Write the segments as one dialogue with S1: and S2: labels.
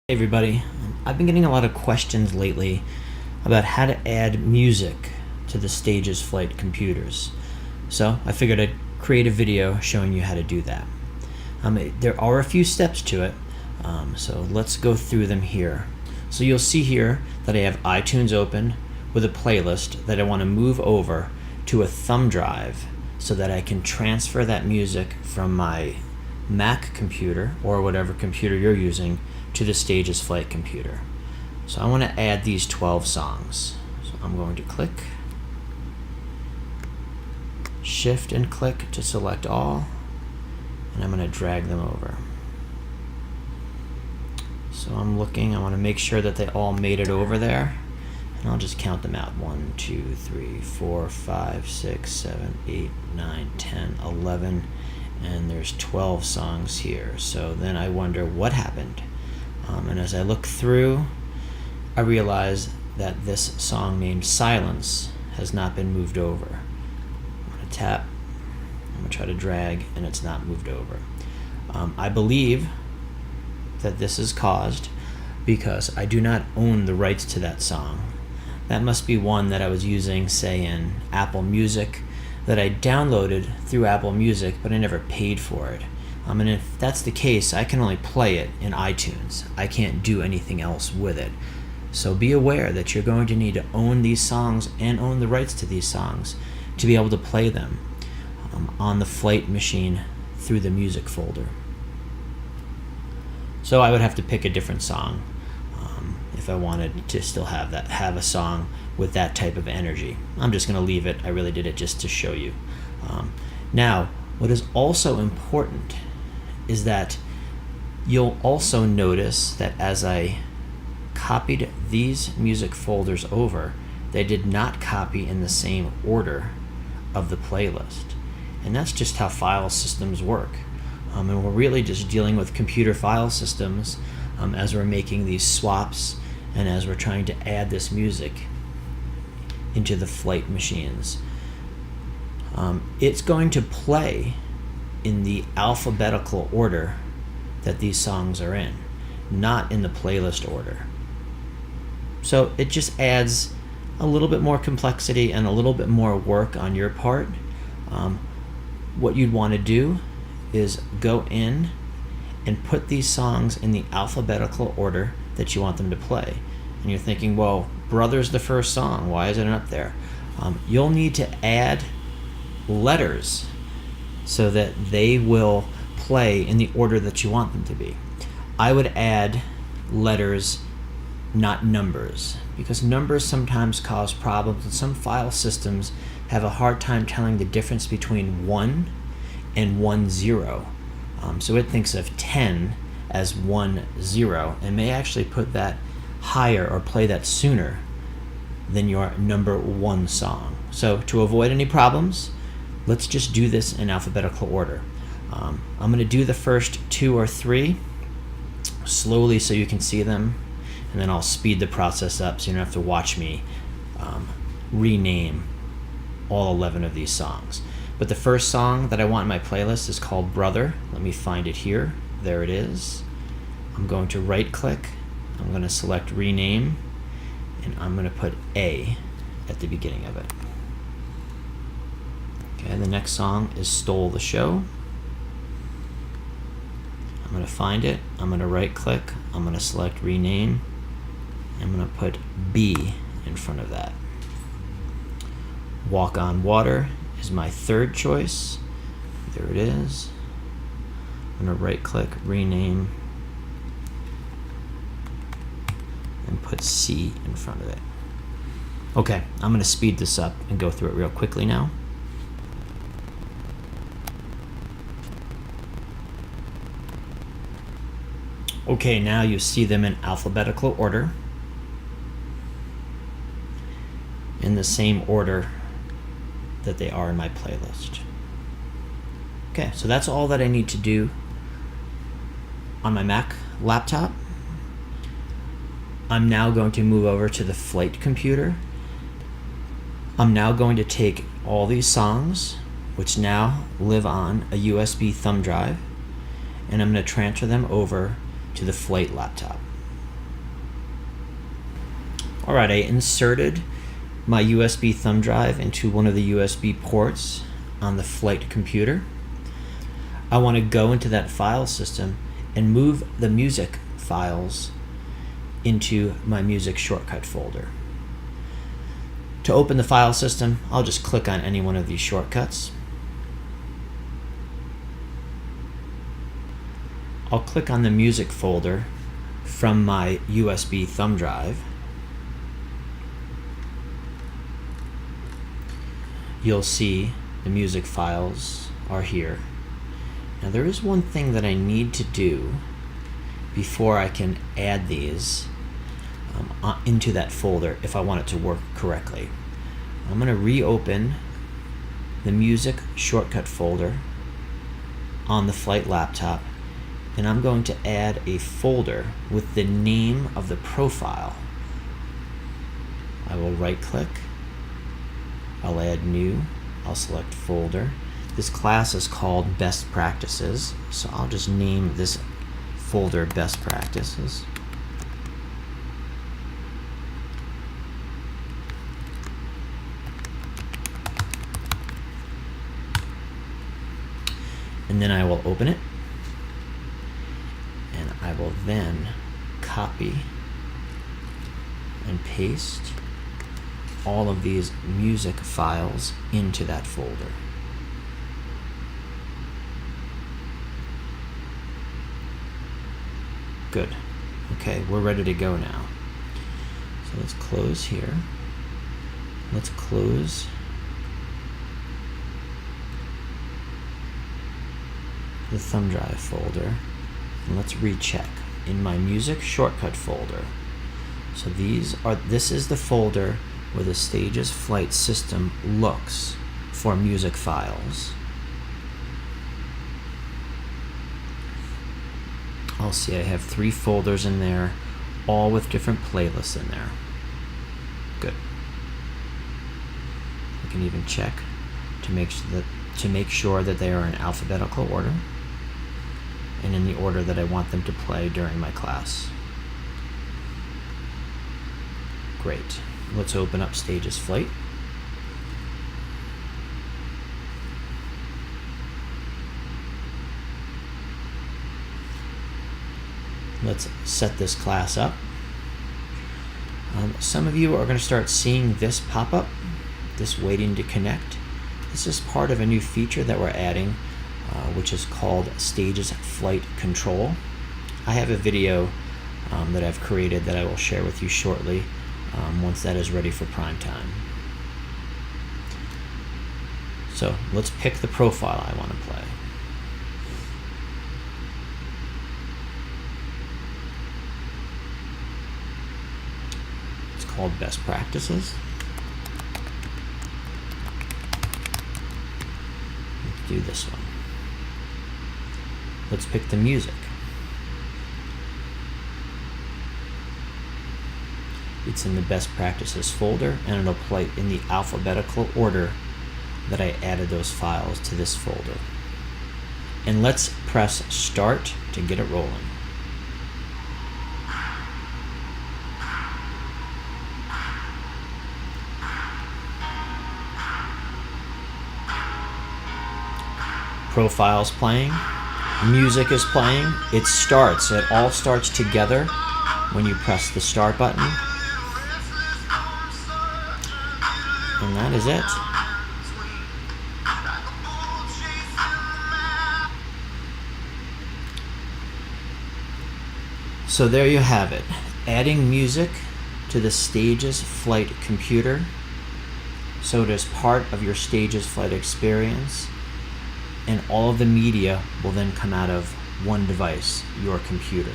S1: Hey everybody, I've been getting a lot of questions lately about how to add music to the StagesFlight computers. So I figured I'd create a video showing you how to do that. There are a few steps to it, so let's go through them here. So you'll see here that I have iTunes open with a playlist that I want to move over to a thumb drive so that I can transfer that music from my Mac computer or whatever computer you're using to the StagesFlight computer. So I want to add these 12 songs. So I'm going to click, shift and click to select all, and I'm going to drag them over. So I'm looking, I want to make sure that they all made it over there, and I'll just count them out. 1, 2, 3, 4, 5, 6, 7, 8, 9, 10, 11, and there's 12 songs here. So then I wonder what happened. And as I look through, I realize that this song named Silence has not been moved over. I'm going to tap, I'm going to try to drag, and it's not moved over. I believe that this is caused because I do not own the rights to that song. That must be one that I was using, say, in Apple Music, that I downloaded through Apple Music, but I never paid for it. And if that's the case, I can only play it in iTunes. I can't do anything else with it. So be aware that you're going to need to own these songs and own the rights to these songs to be able to play them on the flight machine through the music folder. So I would have to pick a different song if I wanted to still have a song with that type of energy. I'm just going to leave it. I really did it just to show you. Now, what is also important is that you'll also notice that as I copied these music folders over, they did not copy in the same order of the playlist. And that's just how file systems work. And we're really just dealing with computer file systems as we're making these swaps and as we're trying to add this music into the flight machines. It's going to play in the alphabetical order that these songs are in, not in the playlist order. So it just adds a little bit more complexity and a little bit more work on your part. What you'd want to do is go in and put these songs in the alphabetical order that you want them to play. And you're thinking, well, Brother's the first song, why isn't it up there? You'll need to add letters so that they will play in the order that you want them to be. I would add letters, not numbers, because numbers sometimes cause problems, and some file systems have a hard time telling the difference between 1 and 10. So it thinks of 10 as 10 and may actually put that higher or play that sooner than your number 1 song. So to avoid any problems, let's just do this in alphabetical order. I'm going to do the first 2 or 3 slowly so you can see them, and then I'll speed the process up so you don't have to watch me rename all 11 of these songs. But the first song that I want in my playlist is called Brother. Let me find it here. There it is. I'm going to right click, I'm going to select rename, and I'm going to put A at the beginning of it. Okay, the next song is Stole the Show. I'm going to find it, I'm going to right click, I'm going to select rename, I'm going to put B in front of that. Walk on Water is my third choice. There it is. I'm going to right click, rename, and put C in front of it. Okay, I'm going to speed this up and go through it real quickly now. Okay, now you see them in alphabetical order, in the same order that they are in my playlist. Okay, so that's all that I need to do on my Mac laptop. I'm now going to move over to the flight computer. I'm now going to take all these songs, which now live on a USB thumb drive, and I'm going to transfer them over to the flight laptop. Alright, I inserted my USB thumb drive into one of the USB ports on the flight computer. I want to go into that file system and move the music files into my music shortcut folder. To open the file system, I'll just click on any one of these shortcuts. I'll click on the music folder from my USB thumb drive. You'll see the music files are here. Now there is one thing that I need to do before I can add these into that folder if I want it to work correctly. I'm going to reopen the music shortcut folder on the flight laptop, and I'm going to add a folder with the name of the profile. I will right click, I'll add new, I'll select folder. This class is called Best Practices, so I'll just name this folder Best Practices. And then I will open it, and I will then copy and paste all of these music files into that folder. Good. Okay, we're ready to go now. So let's close here. Let's close the thumb drive folder, and let's recheck in my music shortcut folder. So this is the folder where the StagesFlight system looks for music files. I'll see I have 3 folders in there, all with different playlists in there. Good. I can even check to make sure that they are in alphabetical order and in the order that I want them to play during my class. Great. Let's open up StagesFlight. Let's set this class up. Some of you are going to start seeing this pop up, this waiting to connect. This is part of a new feature that we're adding, which is called StagesFlight Control. I have a video that I've created that I will share with you shortly once that is ready for prime time. So let's pick the profile I want to play. It's called Best Practices. Let's do this one. Let's pick the music. It's in the Best Practices folder, and it'll play in the alphabetical order that I added those files to this folder. And let's press Start to get it rolling. Profile's playing, music is playing, it starts, it all starts together when you press the start button. And that is it. So there you have it. Adding music to the StagesFlight computer so it is part of your StagesFlight experience, and all of the media will then come out of one device, your computer.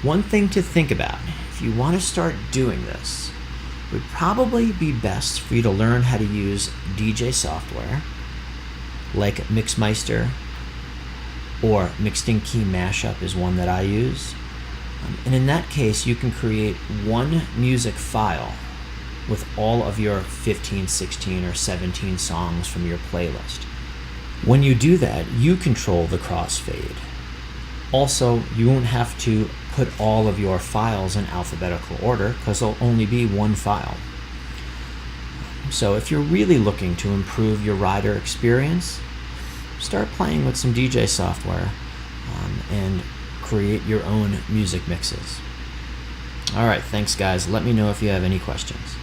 S1: One thing to think about, if you want to start doing this, it would probably be best for you to learn how to use DJ software like Mixmeister, or Mixed in Key Mashup is one that I use. And in that case, you can create one music file with all of your 15, 16, or 17 songs from your playlist. When you do that, you control the crossfade. Also, you won't have to put all of your files in alphabetical order because there'll only be one file. So if you're really looking to improve your rider experience, start playing with some DJ software and create your own music mixes. All right, thanks guys. Let me know if you have any questions.